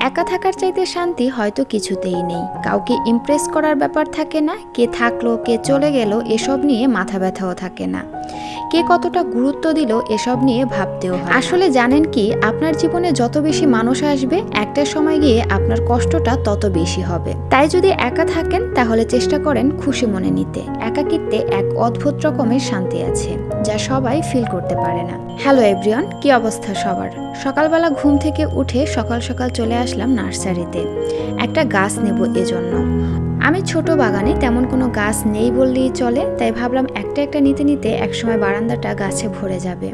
একা থাকার চাইতে শান্তি হয়তো কিছুতেই নেই। কাউকে ইমপ্রেস করার ব্যাপার থাকে না, কে থাকলো কে চলে গেল এসব নিয়ে মাথা ব্যথাও থাকে না, কে কতটা গুরুত্ব দিল এসব নিয়ে ভাবতেও হয়। আসলে জানেন কি, আপনার জীবনে যত বেশি মানুষ আসবে একটা সময় গিয়ে আপনার কষ্টটা তত বেশি হবে। তাই যদি একা থাকেন তাহলে চেষ্টা করেন খুশি মনে নিতে। একাকিত্বে এক অদ্ভুত রকমের শান্তি আছে যা সবাই ফিল করতে পারে না। হ্যালো এভরিওয়ান, কি অবস্থা সবার? সকালবেলা ঘুম থেকে উঠে সকাল সকাল চলে আসলাম নার্সারিতে। একটা গাছ নেব এজন্য। আমি ছোট বাগানে তেমন কোনো গাছ নেই বললেই চলে, তাই ভাবলাম একটা একটা নিতে নিতে একসময় বারান্দাটা গাছে ভরে যাবে।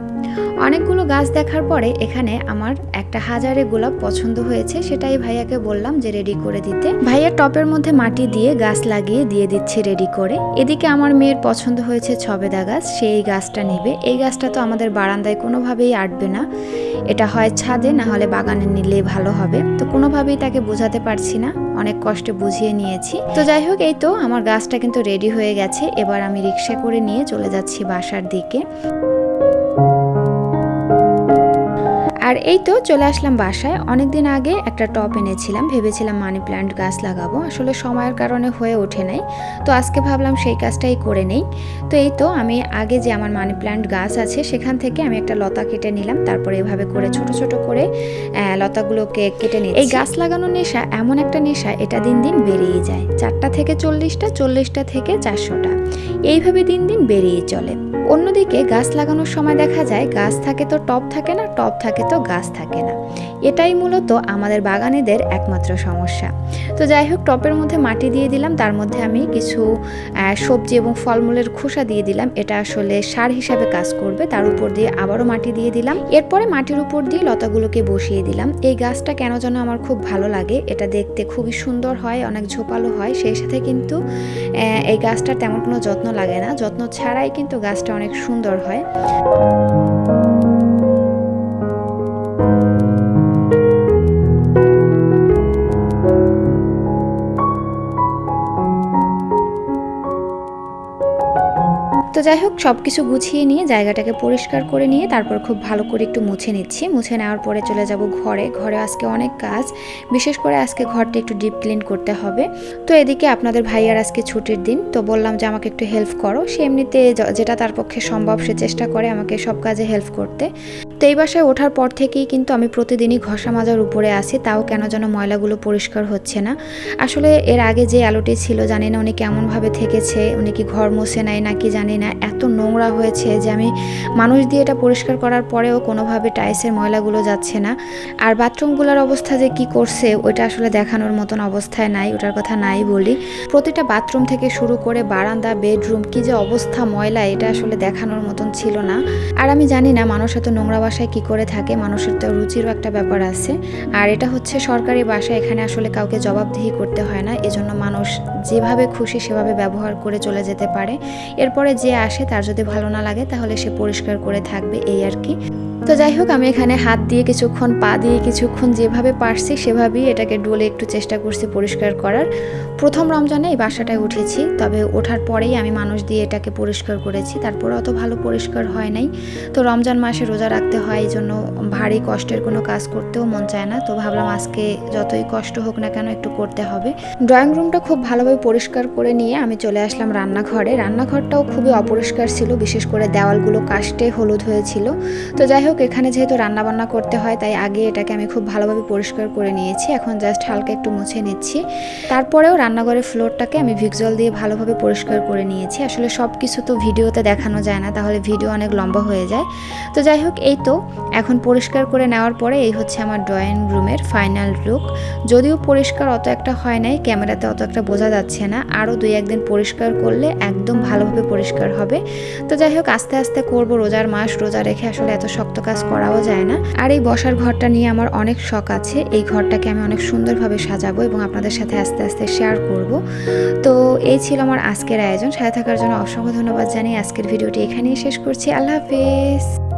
অনেকগুলো গাছ দেখার পরে এখানে আমার একটা হাজারে গোলাপ পছন্দ হয়েছে, সেটাই ভাইয়াকে বললাম যে রেডি করে দিতে। ভাইয়া টপের মধ্যে মাটি দিয়ে গাছ লাগিয়ে দিয়ে দিচ্ছে রেডি করে। এদিকে আমার মেয়ের পছন্দ হয়েছে ছবেদা গাছ, সে এই গাছটা নেবে। এই গাছটা তো আমাদের বারান্দায় কোনোভাবেই আটবে না, এটা হয় ছাদে না হলে বাগানে নিলেই ভালো হবে। তো কোনোভাবেই তাকে বোঝাতে পারছি না, অনেক কষ্টে বুঝিয়ে নিয়েছি। তো যাই হোক, এই তো আমার গাছটা কিন্তু রেডি হয়ে গেছে। এবার আমি রিক্সা করে নিয়ে চলে যাচ্ছি বাসার দিকে। আর এই তো চলে আসলাম বাসায়। অনেকদিন আগে একটা টব এনেছিলাম, ভেবেছিলাম মানি প্ল্যান্ট গাছ লাগাবো, আসলে সময়ের কারণে হয়ে ওঠে নাই। তো আজকে ভাবলাম সেই কাজটাই করে নেই। তো এই তো আমি আগে যে আমার মানি প্ল্যান্ট গাছ আছে সেখান থেকে আমি একটা লতা কেটে নিলাম, তারপরে এভাবে করে ছোট ছোট করে লতাগুলোকে কেটে নিই। এই গাছ লাগানোর নেশা এমন একটা নেশা, এটা দিন দিন বেড়েই যায়। 4টা থেকে 40টা, 40টা থেকে 400টা, এইভাবে দিন দিন বেড়েই চলে। অন্যদিকে গাছ লাগানোর সময় দেখা যায় গাছ থাকে তো টব থাকে না, টব থাকে তো গাছ থাকে না। এটাই মূলত আমাদের বাগানেদের একমাত্র সমস্যা। তো যাই হোক, টবের মধ্যে মাটি দিয়ে দিলাম, তার মধ্যে আমি কিছু সবজি এবং ফলমূলের খোসা দিয়ে দিলাম, এটা আসলে সার হিসাবে কাজ করবে। তার উপর দিয়ে আবারও মাটি দিয়ে দিলাম। এরপরে মাটির উপর দিয়ে লতাগুলোকে বসিয়ে দিলাম। এই গাছটা কেন যেন আমার খুব ভালো লাগে, এটা দেখতে খুবই সুন্দর হয়, অনেক ঝোপালো হয়। সেই সাথে কিন্তু এই গাছটার তেমন কোনো যত্ন লাগে না, যত্ন ছাড়াই কিন্তু গাছটা অনেক সুন্দর হয়। তো যাই হোক, সব কিছু গুছিয়ে নিয়ে জায়গাটাকে পরিষ্কার করে নিয়ে তারপর খুব ভালো করে একটু মুছে নিচ্ছি। মুছে নেওয়ার পরে চলে যাব ঘরে। ঘরে আজকে অনেক কাজ, বিশেষ করে আজকে ঘরটা একটু ডিপ ক্লিন করতে হবে। তো এদিকে আপনাদের ভাইয়ার আজকে ছুটির দিন, তো বললাম যে আমাকে একটু হেল্প করো। সে এমনিতে যেটা তার পক্ষে সম্ভব সে চেষ্টা করে আমাকে সব কাজে হেল্প করতে। তো এই বাসায় ওঠার পর থেকেই কিন্তু আমি প্রতিদিনই ঘষা মাজার উপরে আসি, তাও কেন যেন ময়লাগুলো পরিষ্কার হচ্ছে না। আসলে এর আগে যে আলোটি ছিল জানি না উনি কেমনভাবে থেকেছে, উনি কি ঘর মুছে নেয় নাকি জানি না, এত নোংরা হয়েছে যে আমি মানুষ দিয়ে এটা পরিষ্কার করার পরেও কোনোভাবে টাইলসের ময়লাগুলো যাচ্ছে না। আর বাথরুমগুলোর অবস্থা যে কি করছে ওইটা আসলে দেখানোর মতন অবস্থায় নাই, ওটার কথা নাই বলি। প্রতিটা বাথরুম থেকে শুরু করে বারান্দা, বেডরুম, কি যে অবস্থা ময়লা, এটা আসলে দেখানোর মতন ছিল না। আর আমি জানি না মানুষ এত নোংরা বাসায় কি করে থাকে, মানুষের তো রুচিরও একটা ব্যাপার আছে। আর এটা হচ্ছে সরকারি বাসা, এখানে আসলে কাউকে জবাবদিহি করতে হয় না, এজন্য মানুষ যেভাবে খুশি সেভাবে ব্যবহার করে চলে যেতে পারে। এরপরে যে আসে তার যদি ভালো না লাগে তাহলে সে পরিষ্কার করে থাকবে, এই আর কি। তো যাই হোক, আমি এখানে হাত দিয়ে কিছুক্ষণ, পা দিয়ে কিছুক্ষণ, যেভাবে পারছি সেভাবেই এটাকে ডলে একটু চেষ্টা করছি পরিষ্কার করার। প্রথম রমজানে এই বাসাটায় উঠেছি, তবে ওঠার পরেই আমি মানুষ দিয়ে এটাকে পরিষ্কার করেছি, তারপরে অত ভালো পরিষ্কার হয় নাই। তো রমজান মাসে রোজা রাখতে হয়, এই জন্য ভারী কষ্টের কোনো কাজ করতেও মন চায় না। তো ভাবলাম আজকে যতই কষ্ট হোক না কেন একটু করতে হবে। ড্রয়িং রুমটা খুব ভালোভাবে পরিষ্কার করে নিয়ে আমি চলে আসলাম রান্নাঘরে। রান্নাঘরটাও খুবই অপরিষ্কার ছিল, বিশেষ করে দেওয়ালগুলো কাস্টে হলুদ হয়েছিল। তো যাই হোক, এখানে যেহেতু রান্নাবান্না করতে হয় তাই আগে এটাকে আমি খুব ভালোভাবে পরিষ্কার করে নিয়েছি। এখন জাস্ট হালকা একটু মুছে নিচ্ছি। তারপরেও রান্নাঘরের ফ্লোরটাকে আমি ভিক্সল দিয়ে ভালোভাবে পরিষ্কার করে নিয়েছি। আসলে সব কিছু তো ভিডিওতে দেখানো যায় না, তাহলে ভিডিও অনেক লম্বা হয়ে যায়। তো যাই হোক, এই তো এখন পরিষ্কার করে নেওয়ার পরে এই হচ্ছে আমার ড্রয়িং রুমের ফাইনাল লুক। যদিও পরিষ্কার অত একটা হয় নাই, ক্যামেরাতে অত একটা বোঝা যাচ্ছে না, আরও 2-1 দিন পরিষ্কার করলে একদম ভালোভাবে পরিষ্কার হবে। তো যাই হোক, আস্তে আস্তে করবো, রোজার মাস, রোজা রেখে আসলে এত শক্ত কাজ করাও যায় না। আর এই বসার ঘরটা নিয়ে আমার অনেক শখ আছে, এই ঘরটাকে আমি অনেক সুন্দরভাবে সাজাবো এবং আপনাদের সাথে আস্তে আস্তে শেয়ার করব। তো এই ছিল আমার আজকের আয়োজন। সাথে থাকার জন্য অসংখ্য ধন্যবাদ জানিয়ে আজকের ভিডিওটি এখানেই শেষ করছি। আল্লাহ হাফেজ।